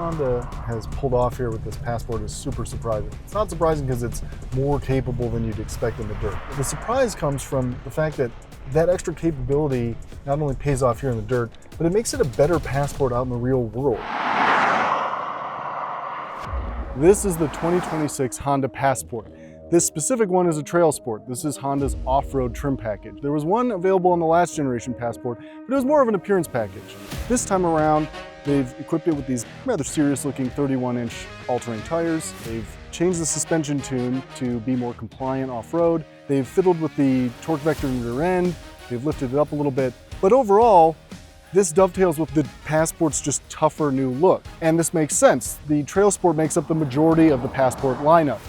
Honda has pulled off here with this Passport is super surprising. It's not surprising because it's more capable than you'd expect in the dirt. The surprise comes from the fact that that extra capability not only pays off here in the dirt, but it makes it a better Passport out in the real world. This is the 2026 Honda Passport. This specific one is a TrailSport. This is Honda's off-road trim package. There was one available on the last generation Passport, but it was more of an appearance package. This time around, they've equipped it with these rather serious-looking 31-inch all-terrain tires. They've changed the suspension tune to be more compliant off-road. They've fiddled with the torque vector in the rear end. They've lifted it up a little bit. But overall, this dovetails with the Passport's just tougher new look. And this makes sense. The TrailSport makes up the majority of the Passport lineup.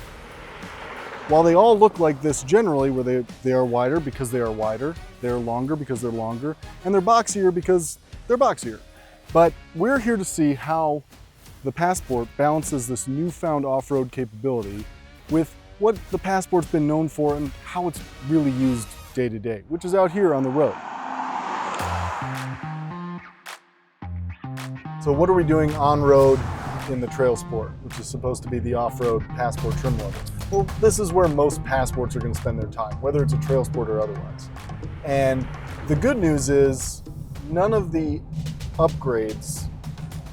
While they all look like this generally, where they are wider because they are wider, they're longer because they're longer, and they're boxier because they're boxier. But we're here to see how the Passport balances this newfound off-road capability with what the Passport's been known for and how it's really used day to day, which is out here on the road. So what are we doing on-road in the TrailSport, which is supposed to be the off-road Passport trim level? Well, this is where most Passports are going to spend their time, whether it's a TrailSport or otherwise. And the good news is none of the upgrades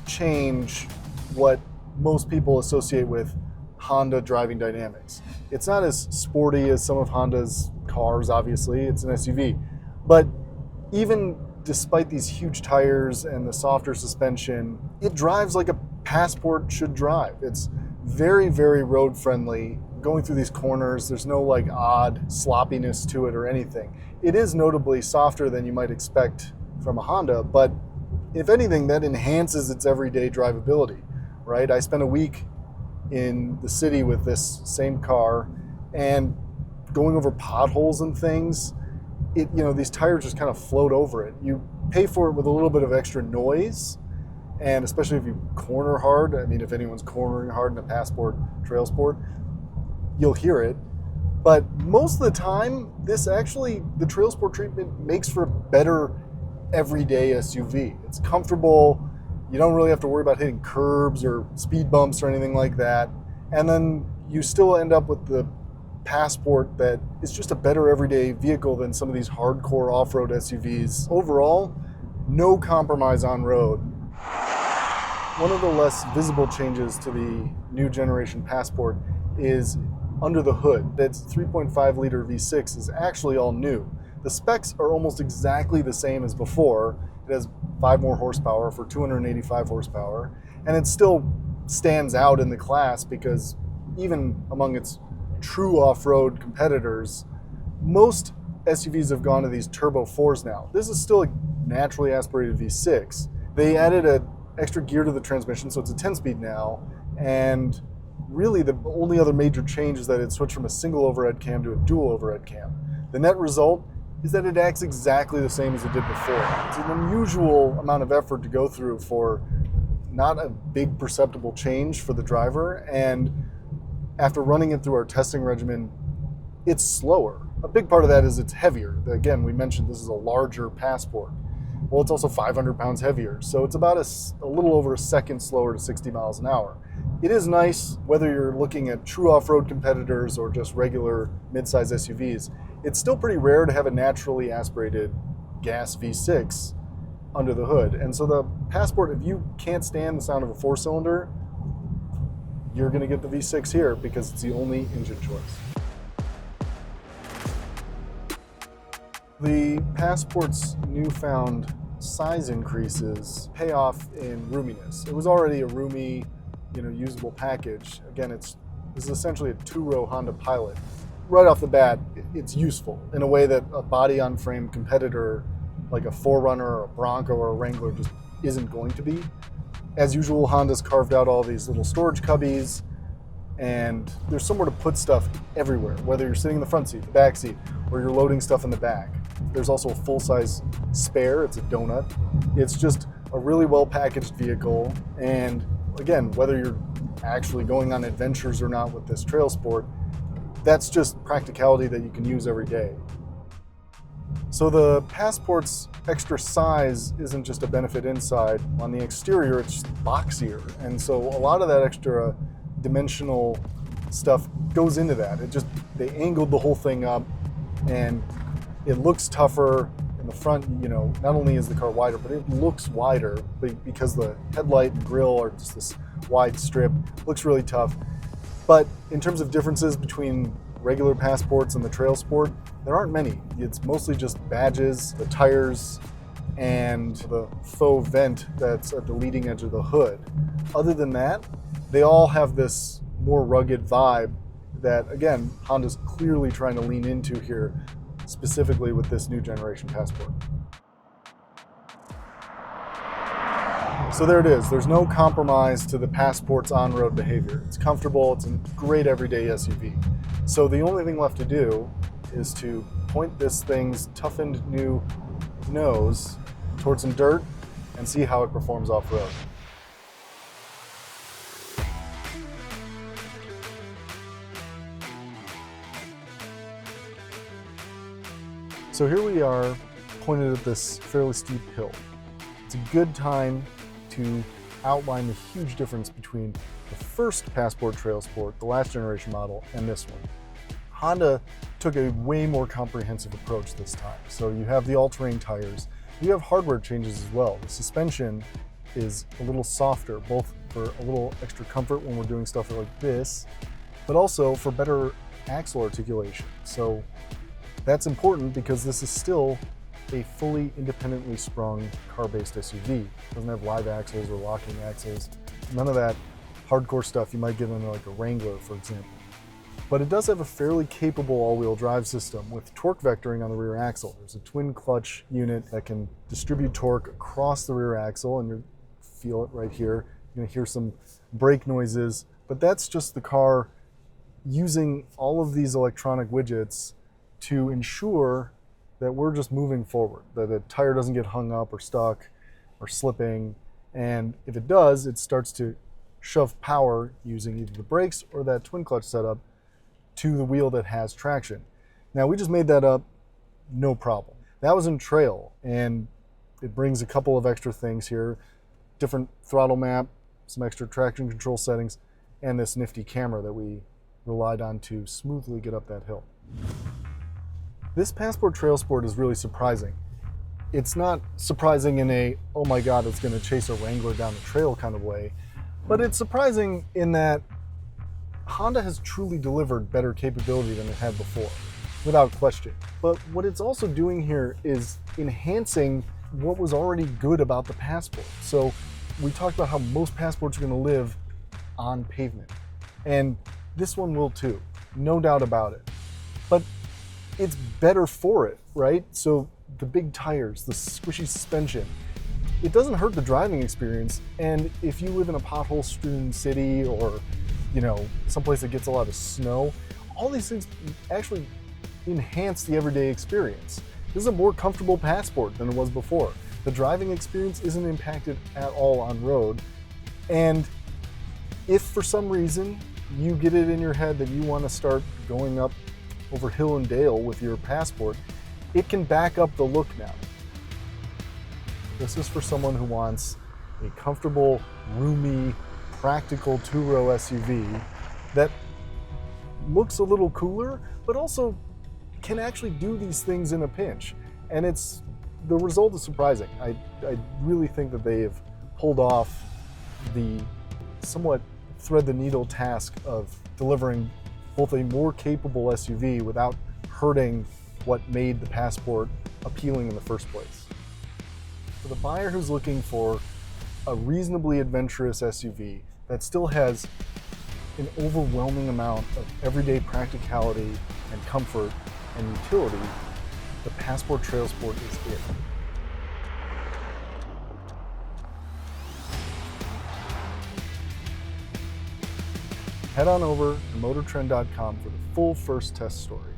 change what most people associate with Honda driving dynamics. It's not as sporty as some of Honda's cars, obviously. It's an SUV. But even despite these huge tires and the softer suspension, it drives like a Passport should drive. It's very, very road friendly. Going through these corners, there's no like odd sloppiness to it or anything. It is notably softer than you might expect from a Honda, but if anything, that enhances its everyday drivability, right? I spent a week in the city with this same car and going over potholes and things, these tires just kind of float over it. You pay for it with a little bit of extra noise, and especially if you corner hard. I mean, if anyone's cornering hard in a Passport TrailSport, you'll hear it. But most of the time, the TrailSport treatment makes for a better everyday SUV. It's comfortable. You don't really have to worry about hitting curbs or speed bumps or anything like that. And then you still end up with the Passport that is just a better everyday vehicle than some of these hardcore off-road SUVs. Overall, no compromise on road. One of the less visible changes to the new generation Passport is under the hood. That's 3.5 liter V6 is actually all new. The specs are almost exactly the same as before. It has 5 more horsepower for 285 horsepower, and it still stands out in the class because even among its true off-road competitors, most SUVs have gone to these turbo 4s now. This is still a naturally aspirated V6. They added an extra gear to the transmission, so it's a 10-speed now, and really the only other major change is that it switched from a single overhead cam to a dual overhead cam. The net result is that it acts exactly the same as it did before. It's an unusual amount of effort to go through for not a big perceptible change for the driver, and after running it through our testing regimen, it's slower. A big part of that is it's heavier. Again, we mentioned this is a larger Passport. Well, it's also 500 pounds heavier, so it's about a little over a second slower to 60 miles an hour. It is nice, whether you're looking at true off-road competitors or just regular mid-size SUVs, it's still pretty rare to have a naturally aspirated gas V6 under the hood. And so the Passport, if you can't stand the sound of a 4-cylinder, you're going to get the V6 here because it's the only engine choice. The Passport's newfound size increases pay off in roominess. It was already a roomy, usable package. Again, this is essentially a 2-row Honda Pilot. Right off the bat, it's useful in a way that a body-on-frame competitor like a 4Runner or a Bronco or a Wrangler just isn't going to be. As usual, Honda's carved out all these little storage cubbies, and there's somewhere to put stuff everywhere, whether you're sitting in the front seat, the back seat, or you're loading stuff in the back. There's also a full-size spare, it's a donut. It's just a really well-packaged vehicle, and again, whether you're actually going on adventures or not with this TrailSport, that's just practicality that you can use every day. So the Passport's extra size isn't just a benefit inside. On the exterior, it's just boxier. And so a lot of that extra dimensional stuff goes into that. They angled the whole thing up, and it looks tougher in the front. Not only is the car wider, but it looks wider because the headlight and grille are just this wide strip. Looks really tough. But in terms of differences between regular Passports and the TrailSport, there aren't many. It's mostly just badges, the tires, and the faux vent that's at the leading edge of the hood. Other than that, they all have this more rugged vibe that, again, Honda's clearly trying to lean into here, specifically with this new generation Passport. So there it is. There's no compromise to the Passport's on-road behavior. It's comfortable. It's a great everyday SUV. So the only thing left to do is to point this thing's toughened new nose towards some dirt and see how it performs off-road. So here we are, pointed at this fairly steep hill. It's a good time to outline the huge difference between the first Passport TrailSport, the last generation model, and this one. Honda took a way more comprehensive approach this time. So you have the all-terrain tires, you have hardware changes as well. The suspension is a little softer, both for a little extra comfort when we're doing stuff like this, but also for better axle articulation. So that's important because this is still a fully independently sprung car-based SUV. It doesn't have live axles or locking axles. None of that hardcore stuff you might get in like a Wrangler, for example. But it does have a fairly capable all-wheel drive system with torque vectoring on the rear axle. There's a twin clutch unit that can distribute torque across the rear axle, and you feel it right here. You're gonna hear some brake noises, but that's just the car using all of these electronic widgets to ensure that we're just moving forward, that the tire doesn't get hung up or stuck or slipping. And if it does, it starts to shove power using either the brakes or that twin clutch setup to the wheel that has traction. Now, we just made that up, no problem. That was in Trail, and it brings a couple of extra things here, different throttle map, some extra traction control settings, and this nifty camera that we relied on to smoothly get up that hill. This Passport TrailSport is really surprising. It's not surprising in a, oh my God, it's gonna chase a Wrangler down the trail kind of way, but it's surprising in that Honda has truly delivered better capability than it had before, without question. But what it's also doing here is enhancing what was already good about the Passport. So we talked about how most Passports are gonna live on pavement, and this one will too, no doubt about it. But it's better for it, right? So the big tires, the squishy suspension, it doesn't hurt the driving experience. And if you live in a pothole-strewn city or, someplace that gets a lot of snow, all these things actually enhance the everyday experience. This is a more comfortable Passport than it was before. The driving experience isn't impacted at all on road. And if for some reason you get it in your head that you want to start going up over hill and dale with your Passport, it can back up the look now. This is for someone who wants a comfortable, roomy, practical two-row SUV that looks a little cooler, but also can actually do these things in a pinch. And the result is surprising. I really think that they have pulled off the somewhat thread-the-needle task of delivering both a more capable SUV without hurting what made the Passport appealing in the first place. For the buyer who's looking for a reasonably adventurous SUV that still has an overwhelming amount of everyday practicality and comfort and utility, the Passport TrailSport is it. Head on over to MotorTrend.com for the full first test story.